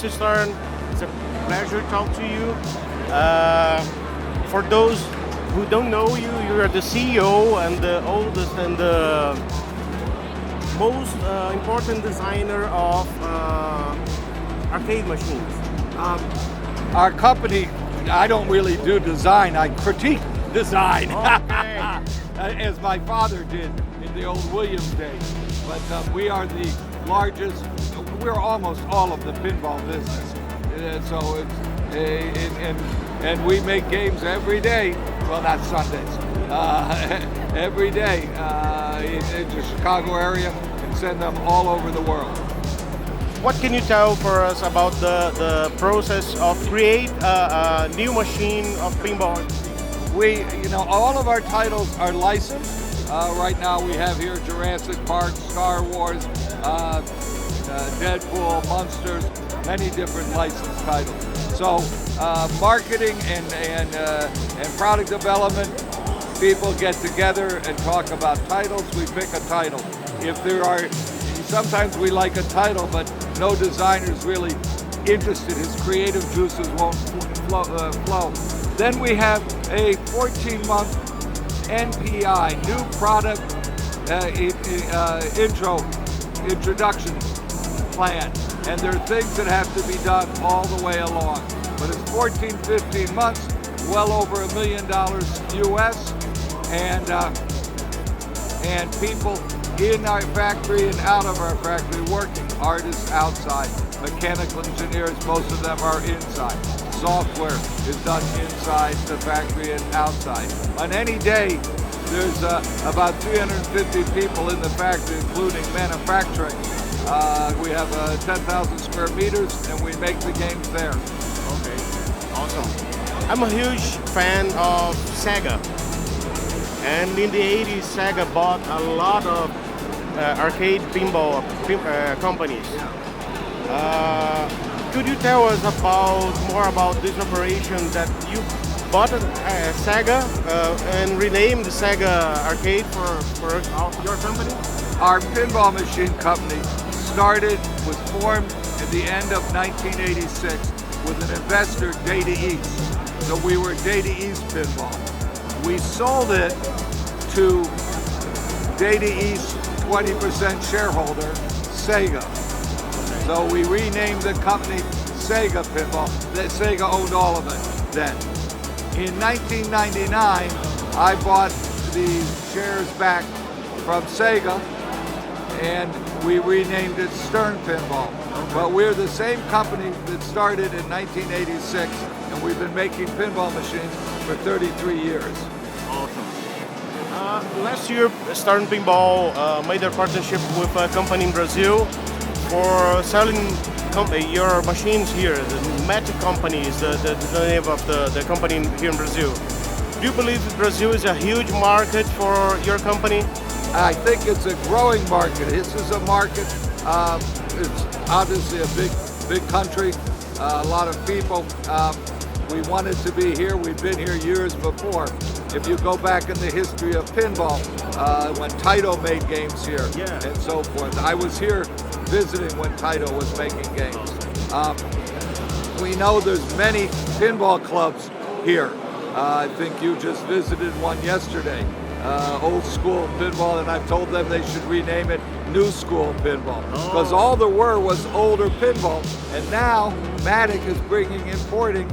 Mr. Stern. It's a pleasure to talk to you. For those who don't know you, you are the CEO and the oldest and the most important designer of arcade machines. Our company, I don't really do design, I critique design. Okay. As my father did in the old Williams days. But we are the largest, we're almost all of the pinball business. So it's, and we make games every day, well not Sundays, every day in the Chicago area and send them all over the world. What can you tell for us about the process of create a new machine of pinball? All of our titles are licensed. Right now we have here Jurassic Park, Star Wars, Deadpool, Monsters, many different licensed titles. So marketing and product development, people get together and talk about titles. We pick a title. If there are, sometimes we like a title, but no designer's really interested. His creative juices won't flow. Then we have a 14-month NPI, new product introduction plan. And there are things that have to be done all the way along. But it's 14, 15 months, well over $1 million US, and people in our factory and out of our factory working, artists outside, mechanical engineers, most of them are inside. Software is done inside the factory and outside. On any day, there's about 350 people in the factory, including manufacturing. We have 10,000 square meters, and we make the games there. Okay, awesome. I'm a huge fan of Sega. And in the 80s, Sega bought a lot of arcade pinball companies. Could you tell us more about this operation that you bought a Sega and renamed the Sega Arcade for your company? Our pinball machine company was formed at the end of 1986 with an investor, Data East. So we were Data East Pinball. We sold it to Data East 20% shareholder, Sega. So we renamed the company Sega Pinball. Sega owned all of it then. In 1999, I bought the shares back from Sega and we renamed it Stern Pinball. Okay. But we're the same company that started in 1986 and we've been making pinball machines for 33 years. Awesome. Last year, Stern Pinball made a partnership with a company in Brazil for selling your machines here. The Magic Company is the name of the company here in Brazil. Do you believe that Brazil is a huge market for your company? I think it's a growing market. This is a market, it's obviously a big country, a lot of people. We wanted to be here. We've been here years before. If you go back in the history of pinball, when Taito made games here and so forth. I was here visiting when Taito was making games. We know there's many pinball clubs here. I think you just visited one yesterday. Old School Pinball, and I've told them they should rename it New School Pinball because all there was older pinball, and now Matic is importing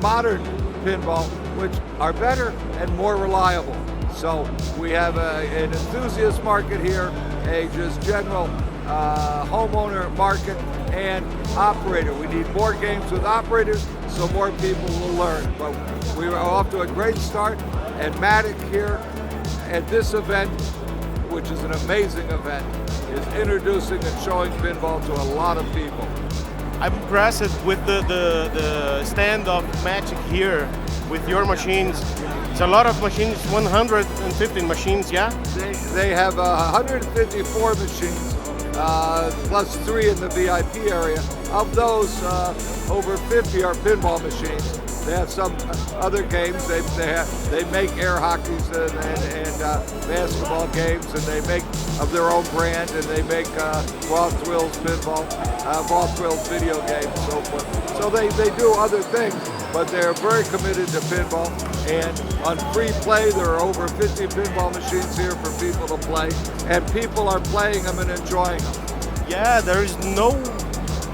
modern pinball, which are better and more reliable. So we have an enthusiast market here, a just general homeowner market, and operator. We need more games with operators so more people will learn. But we are off to a great start, and Matic here at this event, which is an amazing event, is introducing and showing pinball to a lot of people. I'm impressed with the stand of Magic here with your machines. It's a lot of machines, 115 machines, yeah? They have 154 machines, plus 3 in the VIP area. Of those, over 50 are pinball machines. They have some other games. They make air hockeys and basketball games, and they make of their own brand, and they make Ball Thrills pinball, Ball Thrills video games, and so forth. So they do other things, but they're very committed to pinball. And on free play, there are over 50 pinball machines here for people to play, and people are playing them and enjoying them. Yeah, there is no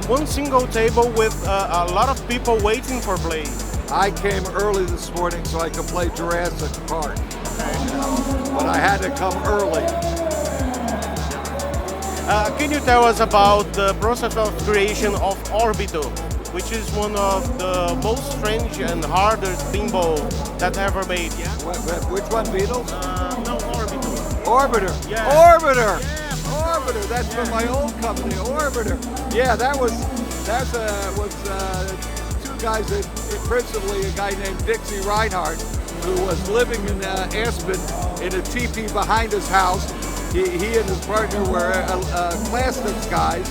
one single table with a lot of people waiting for play. I came early this morning so I could play Jurassic Park, but I had to come early. Can you tell us about the process of creation of Orbito, which is one of the most strange and hardest pinball that ever made? Yeah. Which one, Beatles? No, Orbito. Orbiter. Yeah. Orbiter. Yeah. Orbiter. That's from my old company, Orbiter. Yeah, that was two guys, principally a guy named Dixie Reinhardt, who was living in Aspen in a teepee behind his house. He and his partner were plastics guys,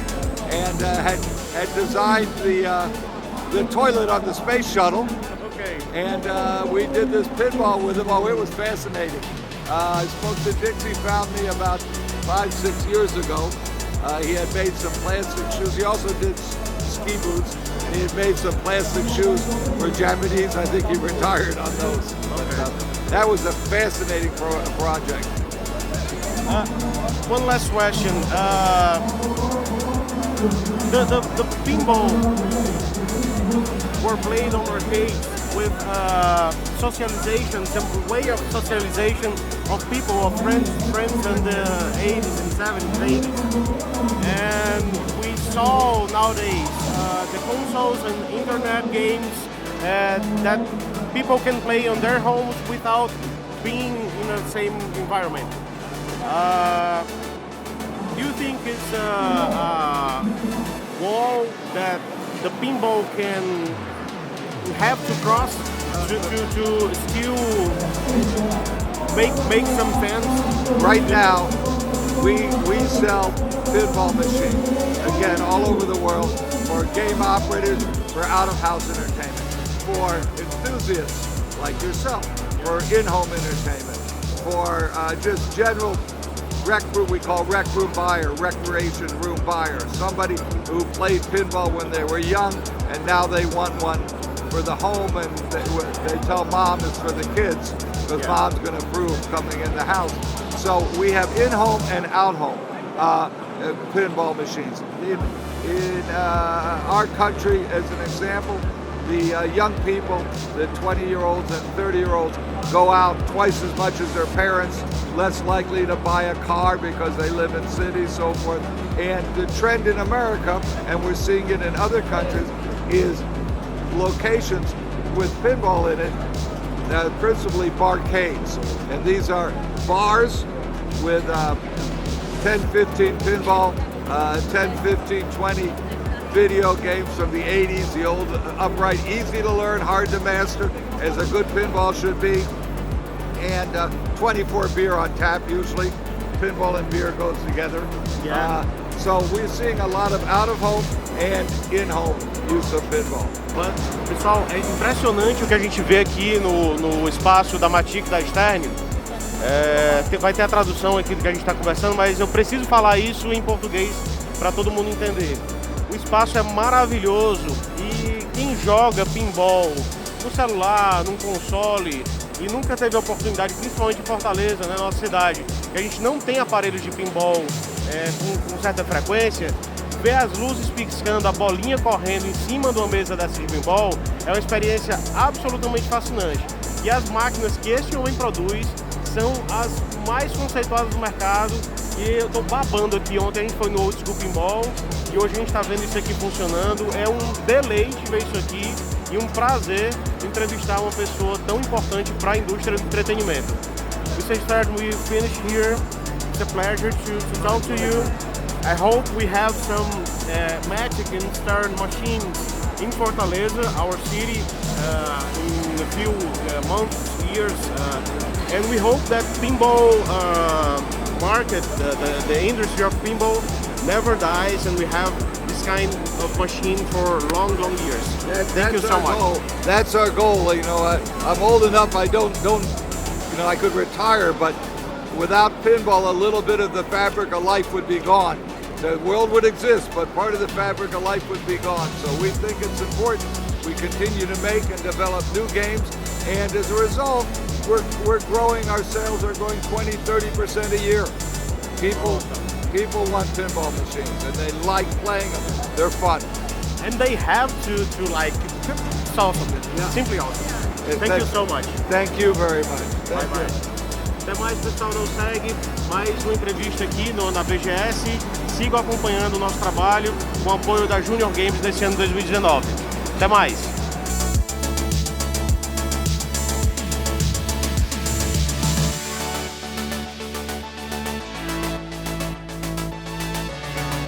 and had designed the toilet on the space shuttle. Okay. And we did this pinball with him. Oh, it was fascinating. I spoke to Dixie, found me about 5-6 years ago. He had made some plastic shoes. He also did ski boots. And he had made some plastic shoes for Japanese. I think he retired on those. But, that was a fascinating project. One last question. The pinball were played on arcades with socialization, some way of socialization of people, of friends in the 80s and 70s, 80s. And we saw nowadays the consoles and internet games that people can play on their homes without being in the same environment. Do you think it's a wall that the pinball can have to cross to still make some fans? Right now, we sell pinball machines, again, all over the world, for game operators, for out-of-house entertainment, for enthusiasts like yourself, for in-home entertainment, for just general rec room, we call rec room buyer, recreation room buyer, somebody who played pinball when they were young and now they want one for the home, and they tell mom it's for the kids because mom's going to approve coming in the house. So we have in-home and out-home pinball machines. In our country, as an example, the young people, the 20-year-olds and 30-year-olds, go out twice as much as their parents, less likely to buy a car because they live in cities, so forth. And the trend in America, and we're seeing it in other countries, is locations with pinball in it, principally barcades. And these are bars with 10, 15 pinball, 10, 15, 20 video games from the 80s, the old upright, easy to learn, hard to master, as a good pinball should be. And 24 beer on tap usually. Pinball and beer goes together. Yeah. So we're seeing a lot of out-of-home and in-home use of pinball. Pessoal, é impressionante o que a gente vê aqui no espaço da Matic da Stern. Vai ter a tradução aqui do que a gente está conversando, mas eu preciso falar isso em português para todo mundo entender. O espaço é maravilhoso e quem joga pinball no celular, num console e nunca teve a oportunidade, principalmente em Fortaleza, na nossa cidade, que a gente não tem aparelhos de pinball com certa frequência, ver as luzes piscando, a bolinha correndo em cima de uma mesa dessa de pinball é uma experiência absolutamente fascinante. E as máquinas que esse homem produz são as mais conceituadas do mercado e eu tô babando aqui. Ontem a gente foi no Old School Pinball e hoje a gente está vendo isso aqui funcionando. É um deleite ver isso aqui e um prazer entrevistar uma pessoa tão importante para a indústria do entretenimento. Mr. Stern, we finish here. It's a pleasure to talk to you. I hope we have some magic and Stern machines in Fortaleza, our city, in a few months, years, and we hope that pinball market, the industry of pinball, never dies, and we have the this kind of machine for long years. Thank you so much. Goal. That's our goal. You know, I'm old enough. I don't. You know, I could retire, but without pinball, a little bit of the fabric of life would be gone. The world would exist, but part of the fabric of life would be gone. So we think it's important we continue to make and develop new games, and as a result, we're growing. Our sales are growing 20-30% a year. People want pinball machines, and they like playing them. They're fun. And they have to like. It's awesome. Yeah. Simply awesome. Thank you so much. Thank you very much. Bye bye. Até mais, pessoal. Não segue mais uma entrevista aqui na BGS. Sigam acompanhando o nosso trabalho com o apoio da Junior Games nesse ano 2019. Até mais.